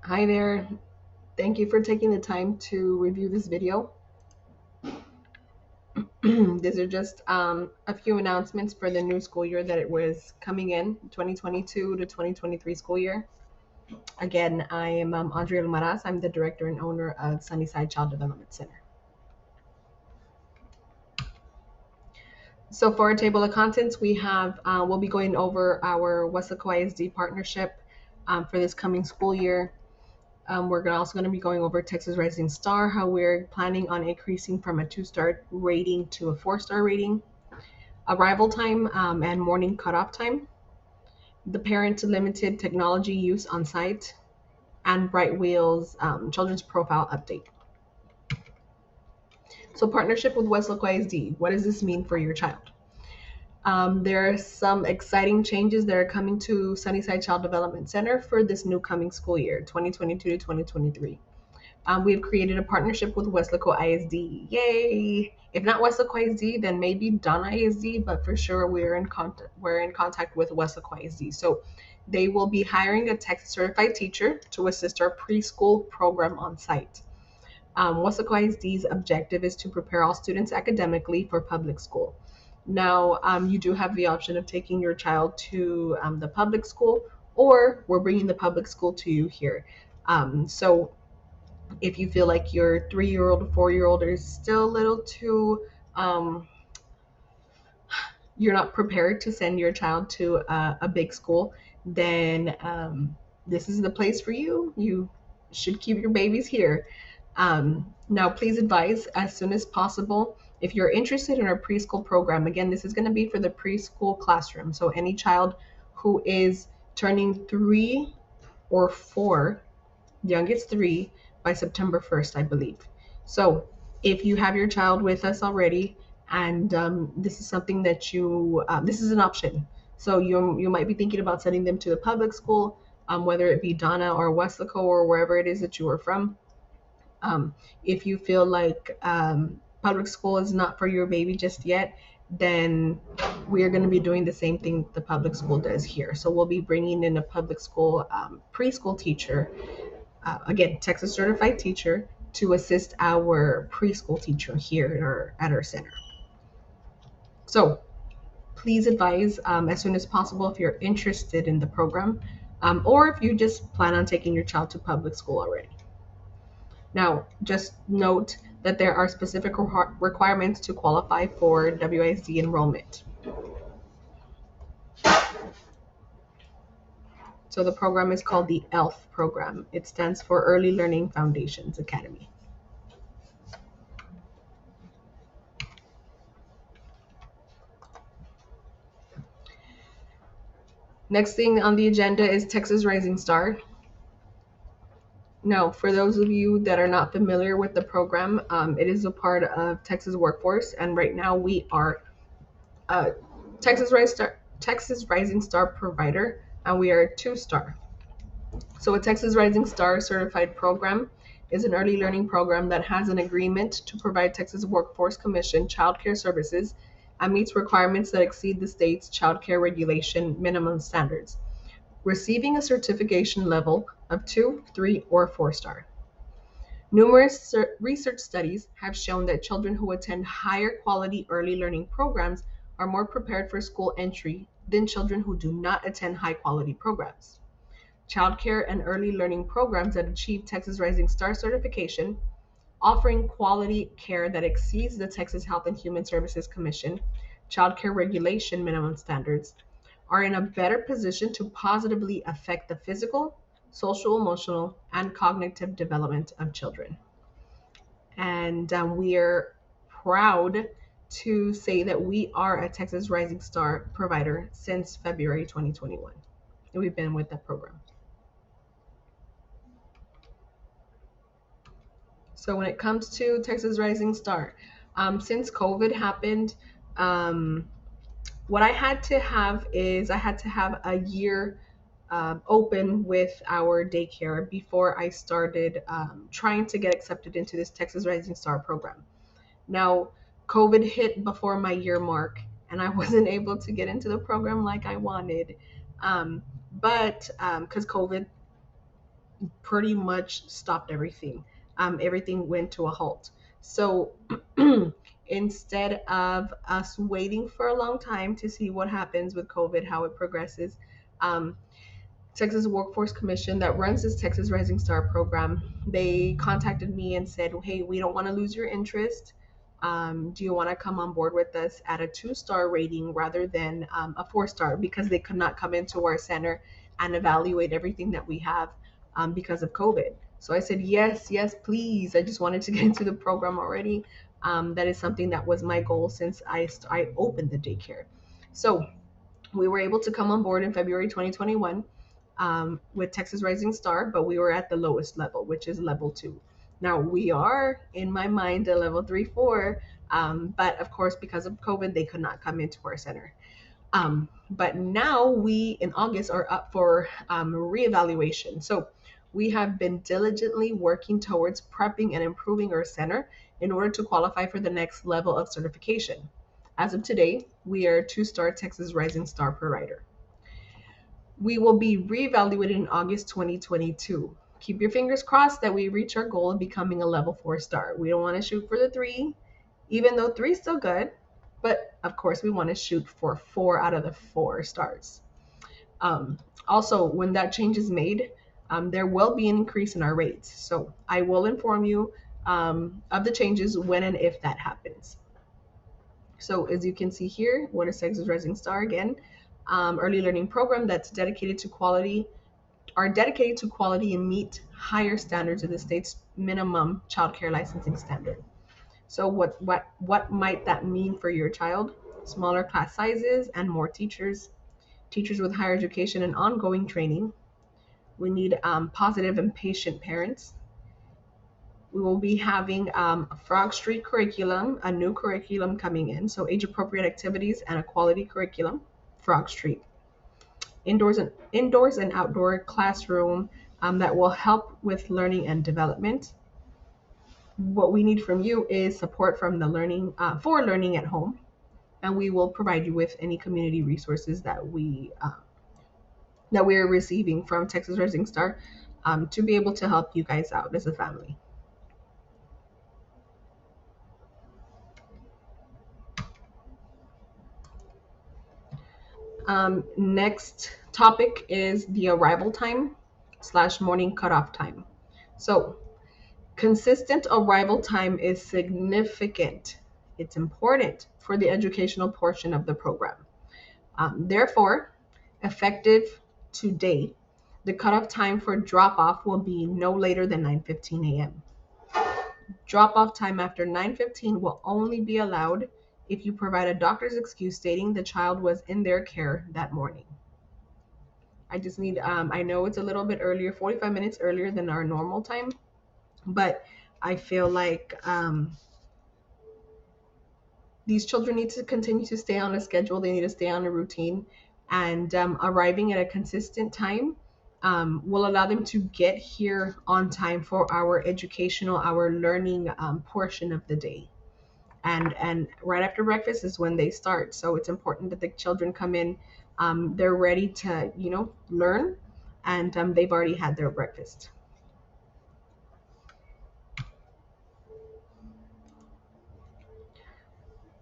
Hi there. Thank you for taking the time to review this video. These are just a few announcements for the new school year that it was coming in 2022 to 2023 school year. Again, I am Andrea Maras. I'm the director and owner of Sunnyside Child Development Center. So for our table of contents, we'll be going over our Weslaco ISD partnership for this coming school year. We're also going to be going over Texas Rising Star, how we're planning on increasing from a 2-star rating to a 4-star rating, arrival time and morning cutoff time, the parent limited technology use on site, and Bright Wheels children's profile update. So, partnership with Westlaco ISD. What does this mean for your child? There are some exciting changes that are coming to Sunnyside Child Development Center for this new coming school year, 2022 to 2023. We've created a partnership with Weslaco ISD. Yay! If not Weslaco ISD, then maybe Donna ISD, but for sure we're in contact with Weslaco ISD. So they will be hiring a Texas certified teacher to assist our preschool program on site. Weslaco ISD's objective is to prepare all students academically for public school. Now, you do have the option of taking your child to the public school, or we're bringing the public school to you here. So if you feel like your 3-year-old or 4-year-old is still a little too you're not prepared to send your child to a big school, then this is the place for you. You should keep your babies here. Now please advise as soon as possible if you're interested in our preschool program. Again, this is going to be for the preschool classroom, so any child who is turning 3 or 4, youngest 3, by September 1st, I believe. So if you have your child with us already, and this is something that this is an option. So you might be thinking about sending them to the public school, whether it be Donna or Weslaco or wherever it is that you are from. If you feel like public school is not for your baby just yet, then we are going to be doing the same thing the public school does here. So we'll be bringing in a public school preschool teacher, again, Texas certified teacher, to assist our preschool teacher here at our center. So please advise as soon as possible if you're interested in the program, or if you just plan on taking your child to public school already. Now, just note that there are specific requirements to qualify for WISD enrollment. So the program is called the ELF program. It stands for Early Learning Foundations Academy. Next thing on the agenda is Texas Rising Star. Now, for those of you that are not familiar with the program, it is a part of Texas Workforce, and right now we are a Texas Rising Star provider, and we are a 2-star. So a Texas Rising Star certified program is an early learning program that has an agreement to provide Texas Workforce Commission childcare services and meets requirements that exceed the state's childcare regulation minimum standards, receiving a certification level of 2, 3, or 4-star. Numerous research studies have shown that children who attend higher quality early learning programs are more prepared for school entry than children who do not attend high quality programs. Childcare and early learning programs that achieve Texas Rising Star certification, offering quality care that exceeds the Texas Health and Human Services Commission childcare regulation minimum standards, are in a better position to positively affect the physical, social, emotional, and cognitive development of children. And we are proud to say that we are a Texas Rising Star provider since February 2021. We've been with the program. So when it comes to Texas Rising Star, since COVID happened, what I had to have is I had to have a year open with our daycare before I started trying to get accepted into this Texas Rising Star program. Now, COVID hit before my year mark, and I wasn't able to get into the program like I wanted. But because COVID, pretty much stopped everything. Everything went to a halt. So instead of us waiting for a long time to see what happens with COVID, how it progresses, um, Texas Workforce Commission that runs this Texas Rising Star program, they contacted me and said, "Hey, we don't want to lose your interest. Do you want to come on board with us at a 2-star rating rather than a 4-star?" Because they could not come into our center and evaluate everything that we have because of COVID. So I said, "Yes, yes, please." I just wanted to get into the program already. That is something that was my goal since I opened the daycare. So we were able to come on board in February 2021 with Texas Rising Star, but we were at the lowest level, which is level 2. Now we are, in my mind, a level 3, 4, but of course, because of COVID, they could not come into our center. But now we, in August, are up for reevaluation. So we have been diligently working towards prepping and improving our center in order to qualify for the next level of certification. As of today, we are 2-star Texas Rising Star provider. We will be reevaluated in August 2022. Keep your fingers crossed that we reach our goal of becoming a level 4-star. We don't want to shoot for the 3, even though 3 is still good, but of course we want to shoot for 4 out of the 4 stars. Also, when that change is made, there will be an increase in our rates. So I will inform you of the changes when and if that happens. So as you can see here, what is Texas Rising Star again? Early learning program that's dedicated to quality, are dedicated to quality and meet higher standards of the state's minimum child care licensing standard. So what might that mean for your child? Smaller class sizes and more teachers, teachers with higher education and ongoing training. We need positive and patient parents. We will be having a Frog Street curriculum, a new curriculum coming in, so age appropriate activities and a quality curriculum. Frog Street. Indoors and outdoor classroom that will help with learning and development. What we need from you is support from the learning for learning at home, and we will provide you with any community resources that we are receiving from Texas Rising Star to be able to help you guys out as a family. Next topic is the arrival time slash morning cutoff time. So consistent arrival time is significant. It's important for the educational portion of the program. Therefore, effective today, the cutoff time for drop off will be no later than 9:15 a.m. Drop off time after 9:15 will only be allowed if you provide a doctor's excuse stating the child was in their care that morning. I just need, I know it's a little bit earlier, 45 minutes earlier than our normal time, but I feel like these children need to continue to stay on a schedule. They need to stay on a routine, and arriving at a consistent time will allow them to get here on time for our educational, our learning portion of the day. And right after breakfast is when they start. So it's important that the children come in. They're ready to learn, and they've already had their breakfast.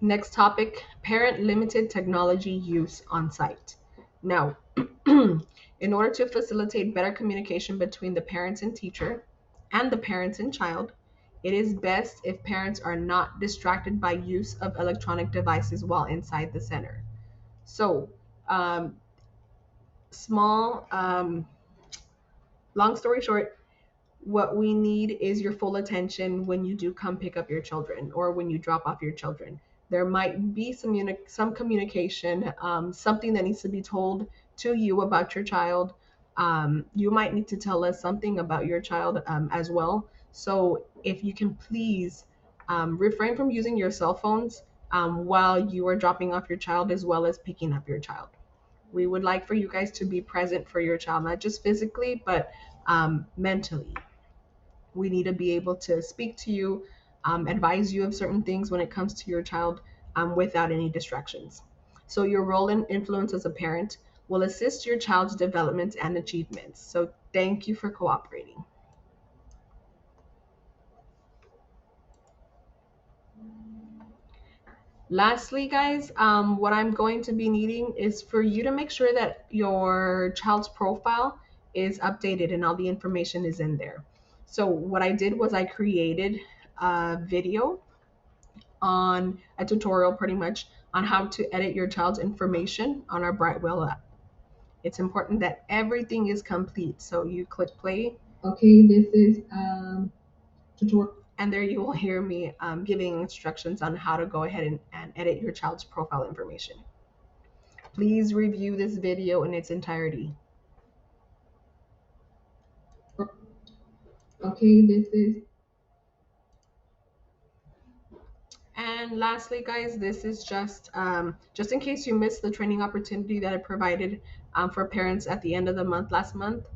Next topic, parent limited technology use on site. Now, in order to facilitate better communication between the parents and teacher and the parents and child, it is best if parents are not distracted by use of electronic devices while inside the center. So, um, small, long story short, what we need is your full attention when you do come pick up your children or when you drop off your children. There might be some communication, something that needs to be told to you about your child. You might need to tell us something about your child as well. So if you can please refrain from using your cell phones while you are dropping off your child as well as picking up your child. We would like for you guys to be present for your child, not just physically, but mentally. We need to be able to speak to you, advise you of certain things when it comes to your child without any distractions. So, your role and influence as a parent will assist your child's development and achievements. So, Thank you for cooperating. Lastly, guys, what I'm going to be needing is for you to make sure that your child's profile is updated and all the information is in there. So what I did was I created a video on a tutorial pretty much on how to edit your child's information on our Brightwell app. It's important that everything is complete. So you click play. Okay, this is tutorial. And there you will hear me giving instructions on how to go ahead and edit your child's profile information. Please review this video in its entirety. Okay, this is. And lastly, guys, this is just in case you missed the training opportunity that I provided for parents at the end of the month last month.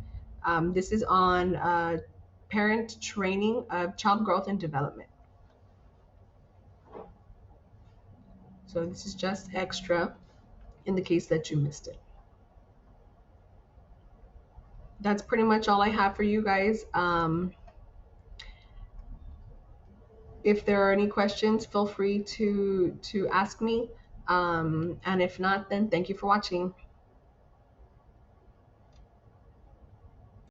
This is on parent training of child growth and development. So this is just extra in the case that you missed it. That's pretty much all I have for you guys. If there are any questions, feel free to ask me. And if not, then thank you for watching.